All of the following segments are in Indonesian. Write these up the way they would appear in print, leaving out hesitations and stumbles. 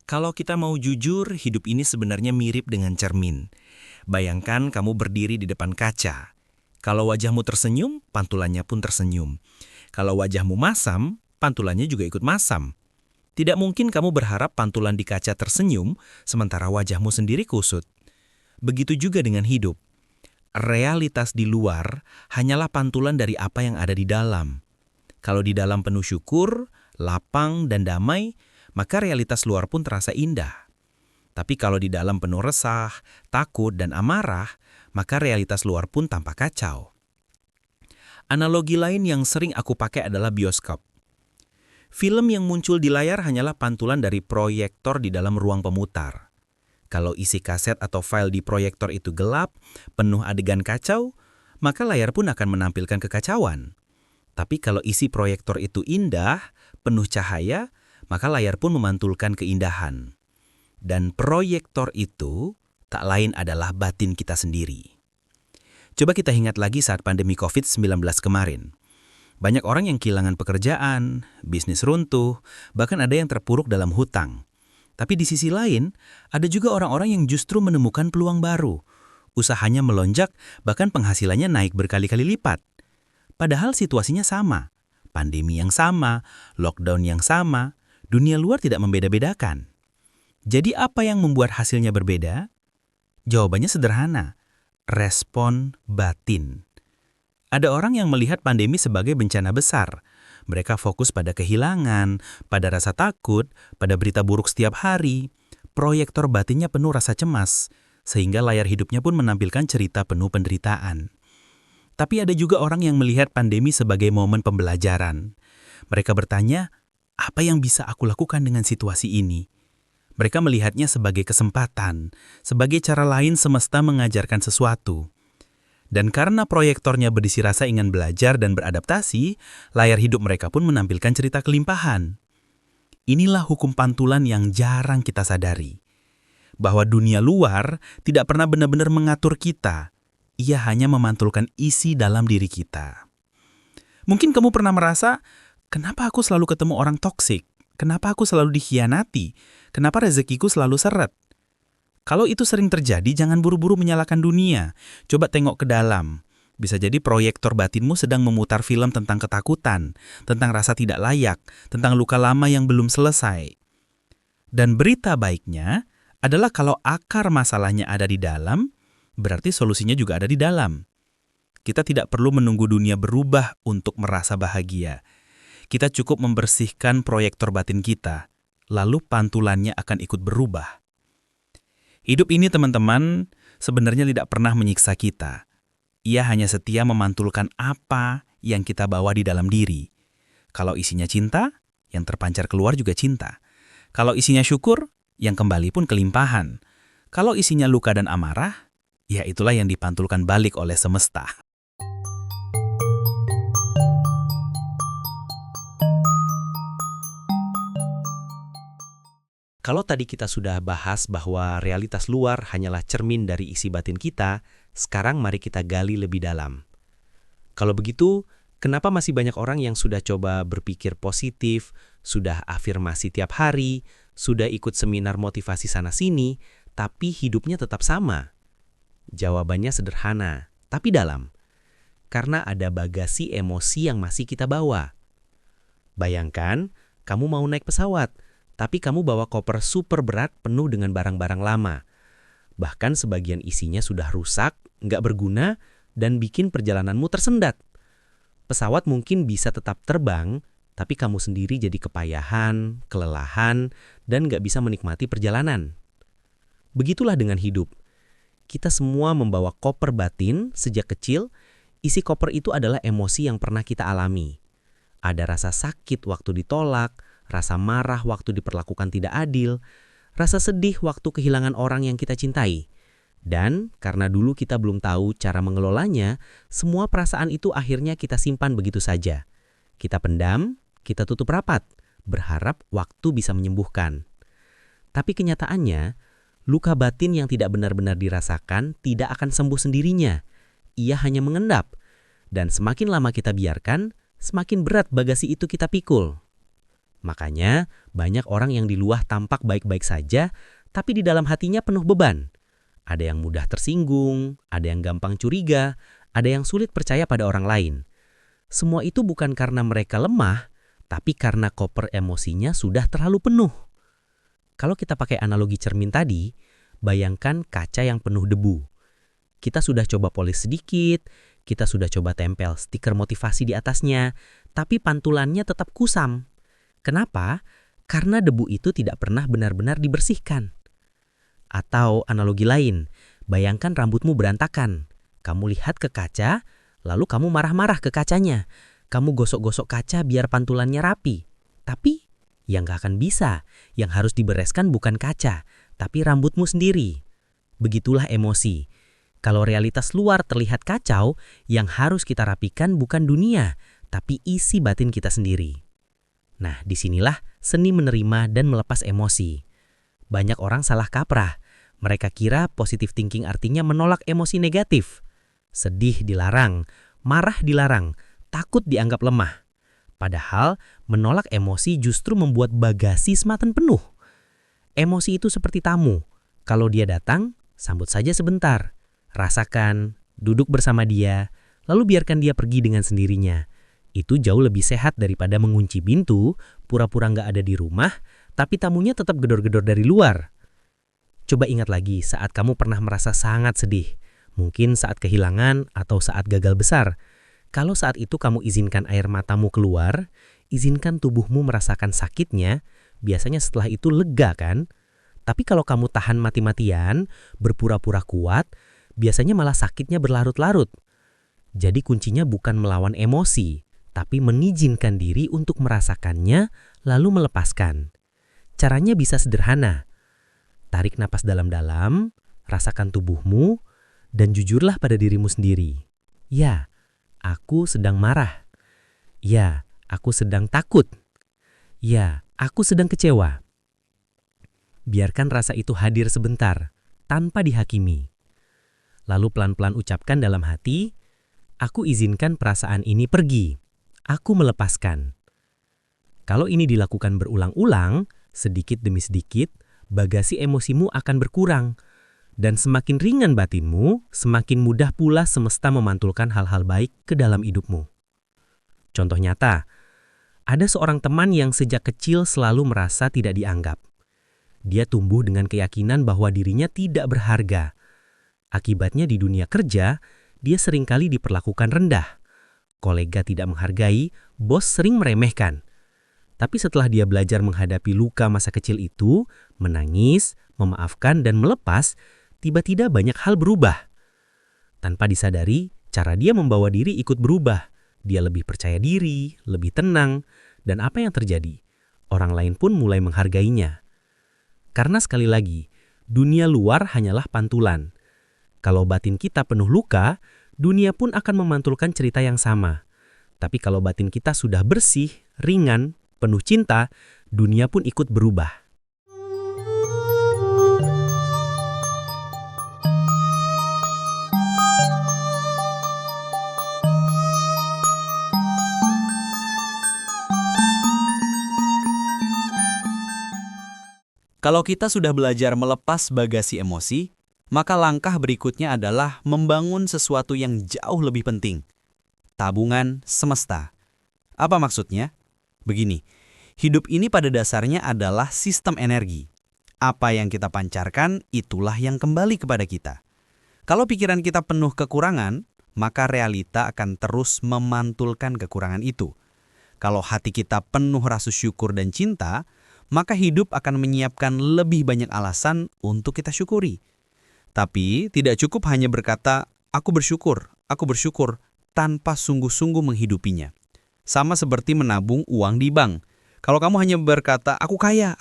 Kalau kita mau jujur, hidup ini sebenarnya mirip dengan cermin. Bayangkan kamu berdiri di depan kaca. Kalau wajahmu tersenyum, pantulannya pun tersenyum. Kalau wajahmu masam, pantulannya juga ikut masam. Tidak mungkin kamu berharap pantulan di kaca tersenyum, sementara wajahmu sendiri kusut. Begitu juga dengan hidup. Realitas di luar hanyalah pantulan dari apa yang ada di dalam. Kalau di dalam penuh syukur, lapang, dan damai, maka realitas luar pun terasa indah. Tapi kalau di dalam penuh resah, takut, dan amarah, maka realitas luar pun tampak kacau. Analogi lain yang sering aku pakai adalah bioskop. Film yang muncul di layar hanyalah pantulan dari proyektor di dalam ruang pemutar. Kalau isi kaset atau file di proyektor itu gelap, penuh adegan kacau, maka layar pun akan menampilkan kekacauan. Tapi kalau isi proyektor itu indah, penuh cahaya, maka layar pun memantulkan keindahan. Dan proyektor itu tak lain adalah batin kita sendiri. Coba kita ingat lagi saat pandemi COVID-19 kemarin. Banyak orang yang kehilangan pekerjaan, bisnis runtuh, bahkan ada yang terpuruk dalam hutang. Tapi di sisi lain, ada juga orang-orang yang justru menemukan peluang baru. Usahanya melonjak, bahkan penghasilannya naik berkali-kali lipat. Padahal situasinya sama. Pandemi yang sama, lockdown yang sama, dunia luar tidak membeda-bedakan. Jadi apa yang membuat hasilnya berbeda? Jawabannya sederhana, respon batin. Ada orang yang melihat pandemi sebagai bencana besar. Mereka fokus pada kehilangan, pada rasa takut, pada berita buruk setiap hari. Proyektor batinnya penuh rasa cemas, sehingga layar hidupnya pun menampilkan cerita penuh penderitaan. Tapi ada juga orang yang melihat pandemi sebagai momen pembelajaran. Mereka bertanya, apa yang bisa aku lakukan dengan situasi ini? Mereka melihatnya sebagai kesempatan, sebagai cara lain semesta mengajarkan sesuatu. Dan karena proyektornya berisi rasa ingin belajar dan beradaptasi, layar hidup mereka pun menampilkan cerita kelimpahan. Inilah hukum pantulan yang jarang kita sadari. Bahwa dunia luar tidak pernah benar-benar mengatur kita. Ia hanya memantulkan isi dalam diri kita. Mungkin kamu pernah merasa, kenapa aku selalu ketemu orang toksik? Kenapa aku selalu dikhianati? Kenapa rezekiku selalu seret? Kalau itu sering terjadi, jangan buru-buru menyalahkan dunia. Coba tengok ke dalam. Bisa jadi proyektor batinmu sedang memutar film tentang ketakutan, tentang rasa tidak layak, tentang luka lama yang belum selesai. Dan berita baiknya adalah kalau akar masalahnya ada di dalam, berarti solusinya juga ada di dalam. Kita tidak perlu menunggu dunia berubah untuk merasa bahagia. Kita cukup membersihkan proyektor batin kita, lalu pantulannya akan ikut berubah. Hidup ini, teman-teman, sebenarnya tidak pernah menyiksa kita. Ia hanya setia memantulkan apa yang kita bawa di dalam diri. Kalau isinya cinta, yang terpancar keluar juga cinta. Kalau isinya syukur, yang kembali pun kelimpahan. Kalau isinya luka dan amarah, ya itulah yang dipantulkan balik oleh semesta. Kalau tadi kita sudah bahas bahwa realitas luar hanyalah cermin dari isi batin kita, sekarang mari kita gali lebih dalam. Kalau begitu, kenapa masih banyak orang yang sudah coba berpikir positif, sudah afirmasi tiap hari, sudah ikut seminar motivasi sana-sini, tapi hidupnya tetap sama? Jawabannya sederhana, tapi dalam. Karena ada bagasi emosi yang masih kita bawa. Bayangkan, kamu mau naik pesawat, tapi kamu bawa koper super berat penuh dengan barang-barang lama. Bahkan sebagian isinya sudah rusak, nggak berguna, dan bikin perjalananmu tersendat. Pesawat mungkin bisa tetap terbang, tapi kamu sendiri jadi kepayahan, kelelahan, dan nggak bisa menikmati perjalanan. Begitulah dengan hidup. Kita semua membawa koper batin sejak kecil. Isi koper itu adalah emosi yang pernah kita alami. Ada rasa sakit waktu ditolak, rasa marah waktu diperlakukan tidak adil, rasa sedih waktu kehilangan orang yang kita cintai. Dan karena dulu kita belum tahu cara mengelolanya, semua perasaan itu akhirnya kita simpan begitu saja. Kita pendam, kita tutup rapat, berharap waktu bisa menyembuhkan. Tapi kenyataannya, luka batin yang tidak benar-benar dirasakan tidak akan sembuh sendirinya. Ia hanya mengendap. Dan semakin lama kita biarkan, semakin berat bagasi itu kita pikul. Makanya, banyak orang yang di luar tampak baik-baik saja, tapi di dalam hatinya penuh beban. Ada yang mudah tersinggung, ada yang gampang curiga, ada yang sulit percaya pada orang lain. Semua itu bukan karena mereka lemah, tapi karena koper emosinya sudah terlalu penuh. Kalau kita pakai analogi cermin tadi, bayangkan kaca yang penuh debu. Kita sudah coba polis sedikit, kita sudah coba tempel stiker motivasi di atasnya, tapi pantulannya tetap kusam. Kenapa? Karena debu itu tidak pernah benar-benar dibersihkan. Atau analogi lain, bayangkan rambutmu berantakan. Kamu lihat ke kaca, lalu kamu marah-marah ke kacanya. Kamu gosok-gosok kaca biar pantulannya rapi. Tapi, yang gak akan bisa. Yang harus dibereskan bukan kaca, tapi rambutmu sendiri. Begitulah emosi. Kalau realitas luar terlihat kacau, yang harus kita rapikan bukan dunia, tapi isi batin kita sendiri. Nah, disinilah seni menerima dan melepas emosi. Banyak orang salah kaprah. Mereka kira positive thinking artinya menolak emosi negatif. Sedih dilarang, marah dilarang, takut dianggap lemah. Padahal, menolak emosi justru membuat bagasi semakin penuh. Emosi itu seperti tamu. Kalau dia datang, sambut saja sebentar. Rasakan, duduk bersama dia, lalu biarkan dia pergi dengan sendirinya. Itu jauh lebih sehat daripada mengunci pintu, pura-pura nggak ada di rumah, tapi tamunya tetap gedor-gedor dari luar. Coba ingat lagi saat kamu pernah merasa sangat sedih. Mungkin saat kehilangan atau saat gagal besar. Kalau saat itu kamu izinkan air matamu keluar, izinkan tubuhmu merasakan sakitnya, biasanya setelah itu lega kan? Tapi kalau kamu tahan mati-matian, berpura-pura kuat, biasanya malah sakitnya berlarut-larut. Jadi kuncinya bukan melawan emosi, tapi mengizinkan diri untuk merasakannya, lalu melepaskan. Caranya bisa sederhana. Tarik napas dalam-dalam, rasakan tubuhmu, dan jujurlah pada dirimu sendiri. Ya, aku sedang marah. Ya, aku sedang takut. Ya, aku sedang kecewa. Biarkan rasa itu hadir sebentar, tanpa dihakimi. Lalu pelan-pelan ucapkan dalam hati, aku izinkan perasaan ini pergi. Aku melepaskan. Kalau ini dilakukan berulang-ulang, sedikit demi sedikit, bagasi emosimu akan berkurang. Dan semakin ringan batinmu, semakin mudah pula semesta memantulkan hal-hal baik ke dalam hidupmu. Contoh nyata, ada seorang teman yang sejak kecil selalu merasa tidak dianggap. Dia tumbuh dengan keyakinan bahwa dirinya tidak berharga. Akibatnya di dunia kerja, dia seringkali diperlakukan rendah. Kolega tidak menghargai, bos sering meremehkan. Tapi setelah dia belajar menghadapi luka masa kecil itu, menangis, memaafkan, dan melepas, tiba-tiba banyak hal berubah. Tanpa disadari, cara dia membawa diri ikut berubah. Dia lebih percaya diri, lebih tenang, dan apa yang terjadi? Orang lain pun mulai menghargainya. Karena sekali lagi, dunia luar hanyalah pantulan. Kalau batin kita penuh luka, dunia pun akan memantulkan cerita yang sama. Tapi kalau batin kita sudah bersih, ringan, penuh cinta, dunia pun ikut berubah. Kalau kita sudah belajar melepas bagasi emosi, maka langkah berikutnya adalah membangun sesuatu yang jauh lebih penting. Tabungan semesta. Apa maksudnya? Begini, hidup ini pada dasarnya adalah sistem energi. Apa yang kita pancarkan, itulah yang kembali kepada kita. Kalau pikiran kita penuh kekurangan, maka realita akan terus memantulkan kekurangan itu. Kalau hati kita penuh rasa syukur dan cinta, maka hidup akan menyiapkan lebih banyak alasan untuk kita syukuri. Tapi tidak cukup hanya berkata, aku bersyukur, tanpa sungguh-sungguh menghidupinya. Sama seperti menabung uang di bank. Kalau kamu hanya berkata, aku kaya,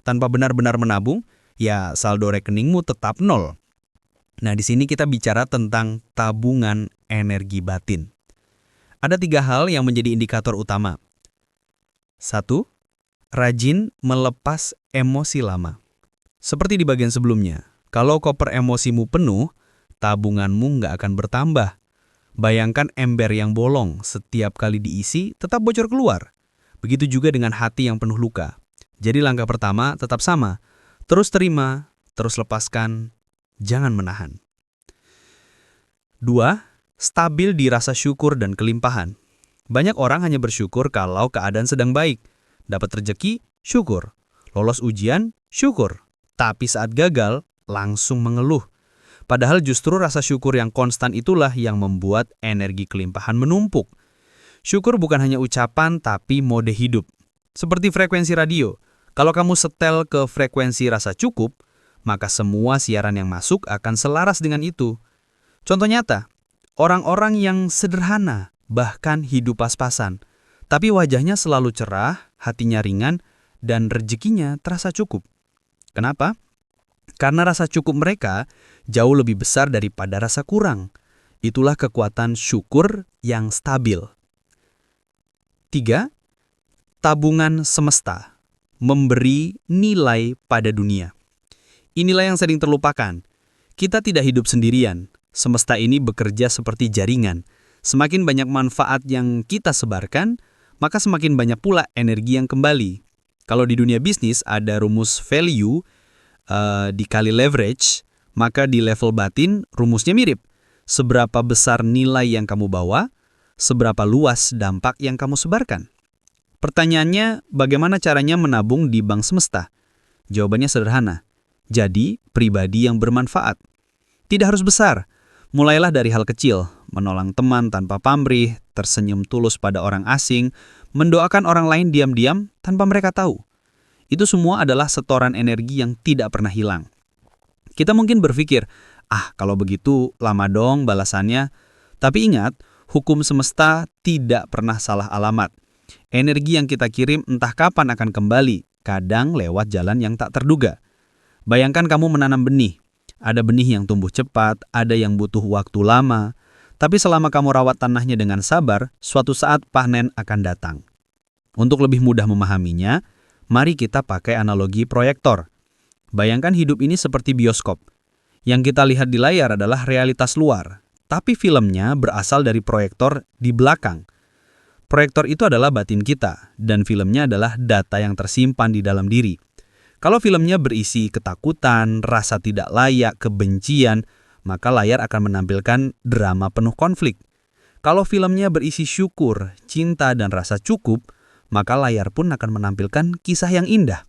tanpa benar-benar menabung, ya saldo rekeningmu tetap nol. Nah, di sini kita bicara tentang tabungan energi batin. Ada 3 hal yang menjadi indikator utama. 1. Rajin melepas emosi lama. Seperti di bagian sebelumnya, kalau koper emosimu penuh, tabunganmu nggak akan bertambah. Bayangkan ember yang bolong, setiap kali diisi tetap bocor keluar. Begitu juga dengan hati yang penuh luka. Jadi langkah pertama tetap sama. Terus terima, terus lepaskan, jangan menahan. 2. Stabil di rasa syukur dan kelimpahan. Banyak orang hanya bersyukur kalau keadaan sedang baik. Dapat rezeki, syukur. Lolos ujian, syukur. Tapi saat gagal, langsung mengeluh. Padahal justru rasa syukur yang konstan itulah yang membuat energi kelimpahan menumpuk. Syukur bukan hanya ucapan, tapi mode hidup. Seperti frekuensi radio. Kalau kamu setel ke frekuensi rasa cukup, maka semua siaran yang masuk akan selaras dengan itu. Contoh nyata, orang-orang yang sederhana, bahkan hidup pas-pasan, tapi wajahnya selalu cerah, hatinya ringan, dan rezekinya terasa cukup. Kenapa? Karena rasa cukup mereka jauh lebih besar daripada rasa kurang. Itulah kekuatan syukur yang stabil. 3. Tabungan semesta. Memberi nilai pada dunia. Inilah yang sering terlupakan. Kita tidak hidup sendirian. Semesta ini bekerja seperti jaringan. Semakin banyak manfaat yang kita sebarkan, maka semakin banyak pula energi yang kembali. Kalau di dunia bisnis ada rumus value dikali leverage, maka di level batin rumusnya mirip. Seberapa besar nilai yang kamu bawa, seberapa luas dampak yang kamu sebarkan. Pertanyaannya, bagaimana caranya menabung di bank semesta? Jawabannya sederhana. Jadi, pribadi yang bermanfaat. Tidak harus besar. Mulailah dari hal kecil, menolong teman tanpa pamrih, tersenyum tulus pada orang asing, mendoakan orang lain diam-diam tanpa mereka tahu. Itu semua adalah setoran energi yang tidak pernah hilang. Kita mungkin berpikir, kalau begitu lama dong balasannya. Tapi ingat, hukum semesta tidak pernah salah alamat. Energi yang kita kirim entah kapan akan kembali, kadang lewat jalan yang tak terduga. Bayangkan kamu menanam benih. Ada benih yang tumbuh cepat, ada yang butuh waktu lama. Tapi selama kamu rawat tanahnya dengan sabar, suatu saat panen akan datang. Untuk lebih mudah memahaminya, mari kita pakai analogi proyektor. Bayangkan hidup ini seperti bioskop. Yang kita lihat di layar adalah realitas luar, tapi filmnya berasal dari proyektor di belakang. Proyektor itu adalah batin kita, dan filmnya adalah data yang tersimpan di dalam diri. Kalau filmnya berisi ketakutan, rasa tidak layak, kebencian, maka layar akan menampilkan drama penuh konflik. Kalau filmnya berisi syukur, cinta, dan rasa cukup, maka layar pun akan menampilkan kisah yang indah.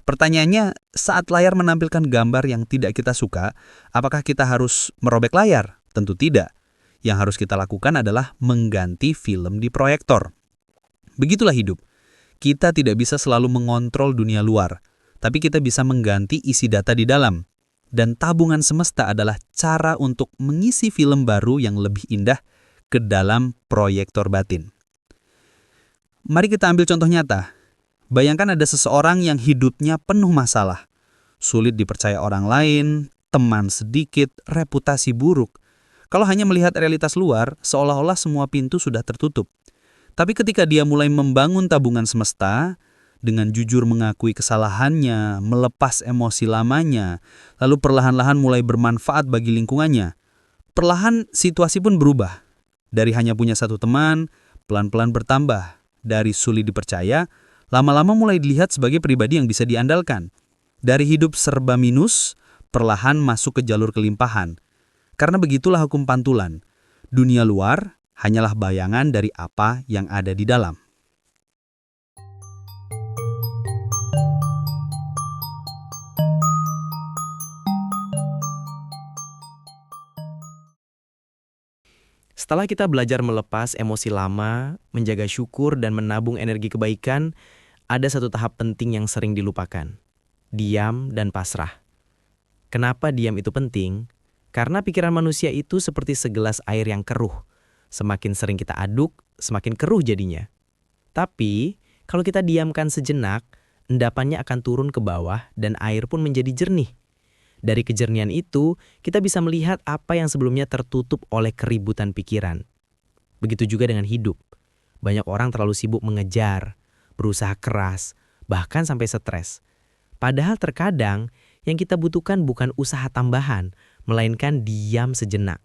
Pertanyaannya, saat layar menampilkan gambar yang tidak kita suka, apakah kita harus merobek layar? Tentu tidak. Yang harus kita lakukan adalah mengganti film di proyektor. Begitulah hidup. Kita tidak bisa selalu mengontrol dunia luar, tapi kita bisa mengganti isi data di dalam. Dan tabungan semesta adalah cara untuk mengisi film baru yang lebih indah ke dalam proyektor batin. Mari kita ambil contoh nyata. Bayangkan ada seseorang yang hidupnya penuh masalah. Sulit dipercaya orang lain, teman sedikit, reputasi buruk. Kalau hanya melihat realitas luar, seolah-olah semua pintu sudah tertutup. Tapi ketika dia mulai membangun tabungan semesta, dengan jujur mengakui kesalahannya, melepas emosi lamanya, lalu perlahan-lahan mulai bermanfaat bagi lingkungannya, perlahan situasi pun berubah. Dari hanya punya satu teman, pelan-pelan bertambah. Dari sulit dipercaya, lama-lama mulai dilihat sebagai pribadi yang bisa diandalkan. Dari hidup serba minus, perlahan masuk ke jalur kelimpahan. Karena begitulah hukum pantulan. Dunia luar hanyalah bayangan dari apa yang ada di dalam. Setelah kita belajar melepas emosi lama, menjaga syukur dan menabung energi kebaikan, ada satu tahap penting yang sering dilupakan. Diam dan pasrah. Kenapa diam itu penting? Karena pikiran manusia itu seperti segelas air yang keruh. Semakin sering kita aduk, semakin keruh jadinya. Tapi, kalau kita diamkan sejenak, endapannya akan turun ke bawah dan air pun menjadi jernih. Dari kejernihan itu, kita bisa melihat apa yang sebelumnya tertutup oleh keributan pikiran. Begitu juga dengan hidup. Banyak orang terlalu sibuk mengejar, berusaha keras, bahkan sampai stres. Padahal terkadang yang kita butuhkan bukan usaha tambahan, melainkan diam sejenak.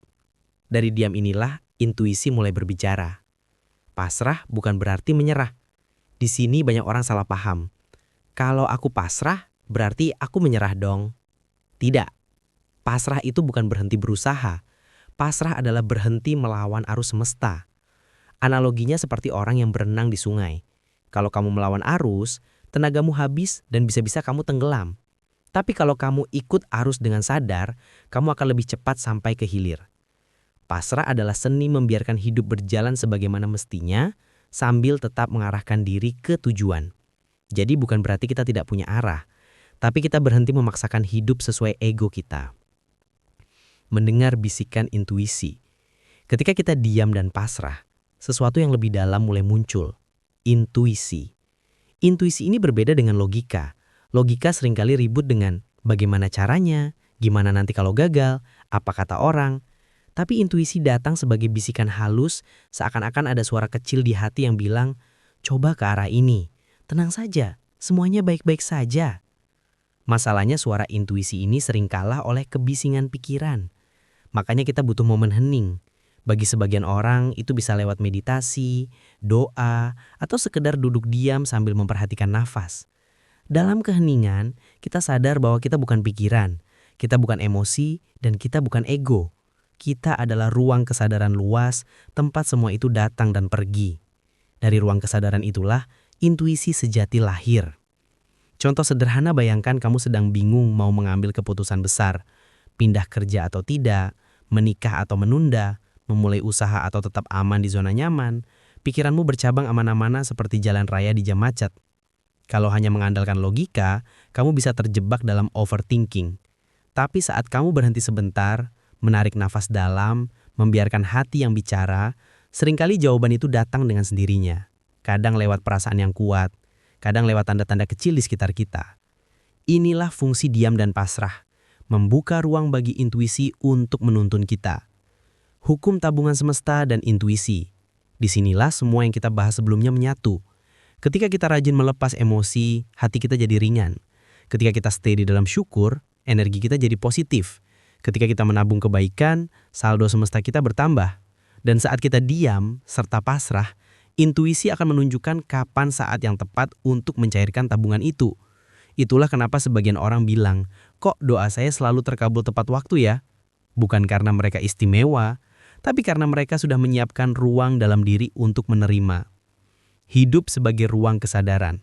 Dari diam inilah intuisi mulai berbicara. Pasrah bukan berarti menyerah. Di sini banyak orang salah paham. Kalau aku pasrah, berarti aku menyerah dong. Tidak. Pasrah itu bukan berhenti berusaha. Pasrah adalah berhenti melawan arus semesta. Analoginya seperti orang yang berenang di sungai. Kalau kamu melawan arus, tenagamu habis dan bisa-bisa kamu tenggelam. Tapi kalau kamu ikut arus dengan sadar, kamu akan lebih cepat sampai ke hilir. Pasrah adalah seni membiarkan hidup berjalan sebagaimana mestinya, sambil tetap mengarahkan diri ke tujuan. Jadi bukan berarti kita tidak punya arah, tapi kita berhenti memaksakan hidup sesuai ego kita. Mendengar bisikan intuisi. Ketika kita diam dan pasrah, sesuatu yang lebih dalam mulai muncul. Intuisi. Intuisi ini berbeda dengan logika. Logika seringkali ribut dengan bagaimana caranya, gimana nanti kalau gagal, apa kata orang. Tapi intuisi datang sebagai bisikan halus, seakan-akan ada suara kecil di hati yang bilang, coba ke arah ini, tenang saja, semuanya baik-baik saja. Masalahnya suara intuisi ini sering kalah oleh kebisingan pikiran. Makanya kita butuh momen hening. Bagi sebagian orang itu bisa lewat meditasi, doa, atau sekedar duduk diam sambil memperhatikan nafas. Dalam keheningan, kita sadar bahwa kita bukan pikiran, kita bukan emosi, dan kita bukan ego. Kita adalah ruang kesadaran luas, tempat semua itu datang dan pergi. Dari ruang kesadaran itulah intuisi sejati lahir. Contoh sederhana, bayangkan kamu sedang bingung mau mengambil keputusan besar, pindah kerja atau tidak, menikah atau menunda, memulai usaha atau tetap aman di zona nyaman. Pikiranmu bercabang aman-amana seperti jalan raya di jam macet. Kalau hanya mengandalkan logika, kamu bisa terjebak dalam overthinking. Tapi saat kamu berhenti sebentar, menarik nafas dalam, membiarkan hati yang bicara, seringkali jawaban itu datang dengan sendirinya. Kadang lewat perasaan yang kuat, kadang lewat tanda-tanda kecil di sekitar kita. Inilah fungsi diam dan pasrah, membuka ruang bagi intuisi untuk menuntun kita. Hukum tabungan semesta dan intuisi. Disinilah semua yang kita bahas sebelumnya menyatu. Ketika kita rajin melepas emosi, hati kita jadi ringan. Ketika kita stay di dalam syukur, energi kita jadi positif. Ketika kita menabung kebaikan, saldo semesta kita bertambah. Dan saat kita diam serta pasrah, intuisi akan menunjukkan kapan saat yang tepat untuk mencairkan tabungan itu. Itulah kenapa sebagian orang bilang, kok doa saya selalu terkabul tepat waktu ya? Bukan karena mereka istimewa, tapi karena mereka sudah menyiapkan ruang dalam diri untuk menerima. Hidup sebagai ruang kesadaran.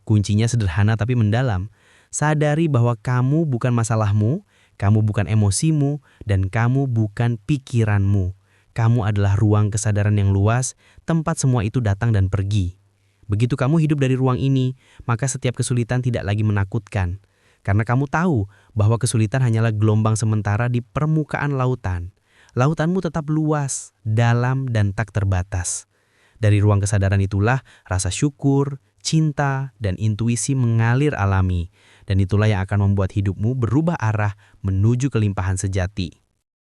Kuncinya sederhana tapi mendalam. Sadari bahwa kamu bukan masalahmu, kamu bukan emosimu, dan kamu bukan pikiranmu. Kamu adalah ruang kesadaran yang luas, tempat semua itu datang dan pergi. Begitu kamu hidup dari ruang ini, maka setiap kesulitan tidak lagi menakutkan. Karena kamu tahu bahwa kesulitan hanyalah gelombang sementara di permukaan lautan. Lautanmu tetap luas, dalam, dan tak terbatas. Dari ruang kesadaran itulah rasa syukur, cinta, dan intuisi mengalir alami. Dan itulah yang akan membuat hidupmu berubah arah menuju kelimpahan sejati.